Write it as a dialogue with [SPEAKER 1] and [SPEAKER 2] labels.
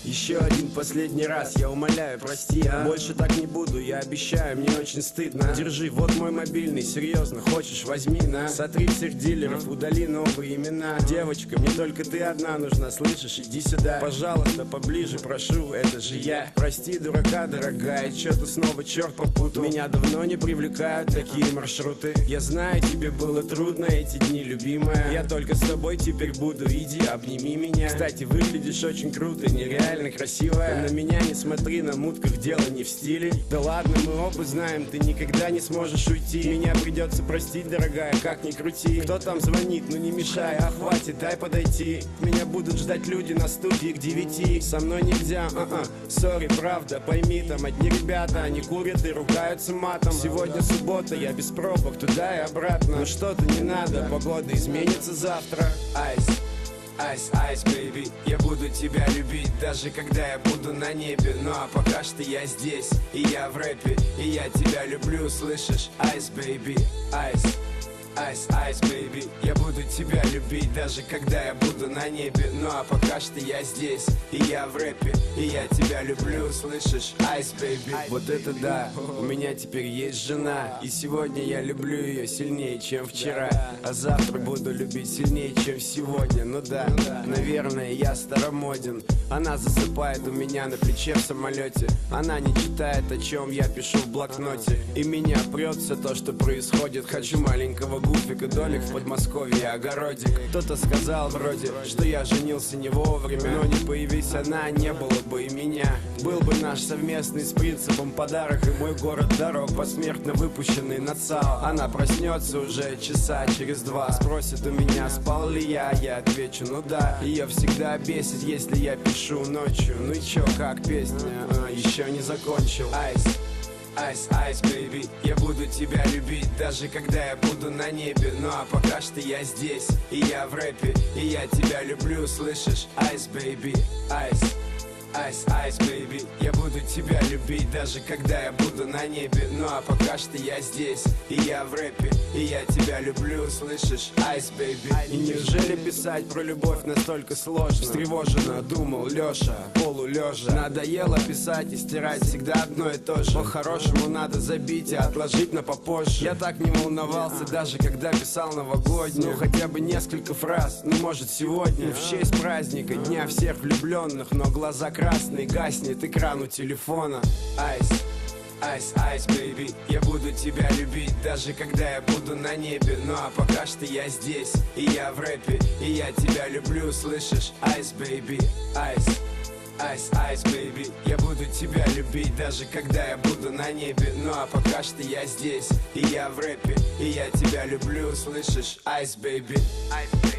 [SPEAKER 1] Еще один последний раз, я умоляю, прости, больше так не буду, я обещаю, мне очень стыдно. Держи, вот мой мобильный, серьезно, хочешь, возьми, на. Сотри всех дилеров, удали новые имена. Девочка, мне только ты одна нужна, слышишь, иди сюда. Пожалуйста, поближе, прошу, это же я. Прости, дурака, дорогая, что-то снова черт попутал. Меня давно не привлекают такие маршруты. Я знаю, тебе было трудно эти дни, любимая. Я только с тобой теперь буду, иди, обними меня. Кстати, выглядишь очень круто, нереально красивая. На меня не смотри, на мутках дело не в стиле. Да ладно, мы оба знаем, ты никогда не сможешь уйти. Меня придется простить, дорогая, как ни крути. Кто там звонит, ну не мешай, а хватит, дай подойти. Меня будут ждать люди на студии к 9. Со мной нельзя, сори, правда, пойми, там одни ребята, они курят и ругаются матом. Сегодня суббота, я без пробок туда и обратно. Но что-то не надо, погода изменится завтра. Айс. Айс, айс, бэйби, я буду тебя любить, даже когда я буду на небе. Ну а пока что я здесь, и я в рэпе, и я тебя люблю, слышишь? Айс, бэйби, айс. Айс, айс, бэйби, я буду тебя любить, даже когда я буду на небе. Ну а пока что я здесь, и я в рэпе, и я тебя люблю, слышишь? Айс, бэйби, вот это да, у меня теперь есть жена. И сегодня я люблю ее сильнее, чем вчера. А завтра буду любить сильнее, чем сегодня. Ну да, наверное, я старомоден. Она засыпает у меня на плече в самолете. Она не читает, о чем я пишу в блокноте. И меня прет все то, что происходит. Хочу маленького гуфика, домик в Подмосковье, огородик. Кто-то сказал вроде, что я женился не вовремя. Но не появись она, не было бы и меня. Был бы наш совместный с принципом подарок. И мой город дорог, посмертно выпущенный на ЦАО. Она проснется уже часа через 2. Спросит у меня, спал ли я отвечу, ну да. Ее всегда бесит, если я пишу ночью. Ну и чё, как песня, еще не закончил. Айс. Айс, айс, бэйби, я буду тебя любить, даже когда я буду на небе. Ну а пока что я здесь, и я в рэпе, и я тебя люблю, слышишь? Айс, бэйби, айс. Айс, айс, бэйби, я буду тебя любить, даже когда я буду на небе. Ну а пока что я здесь, и я в рэпе, и я тебя люблю, слышишь? Айс, бэйби. И неужели писать про любовь настолько сложно? Встревоженно думал Лёша, полулежа. Надоело писать и стирать всегда одно и то же. По-хорошему надо забить и отложить на попозже. Я так не волновался, даже когда писал новогоднюю. Ну хотя бы несколько фраз, ну может сегодня в честь праздника, дня всех влюбленных. Но глаза красный, гаснет экран у телефона. Айс, айс, айс, бэйби, я буду тебя любить, даже когда я буду на небе. Ну а пока что я здесь, и я в рэпе, и я тебя люблю, слышишь? Айс, бэйби, айс. Айс, айс, бэйби, я буду тебя любить, даже когда я буду на небе. Ну а пока что я здесь, и я в рэпе, и я тебя люблю, слышишь? Айс, бэйби, айс, бэйби.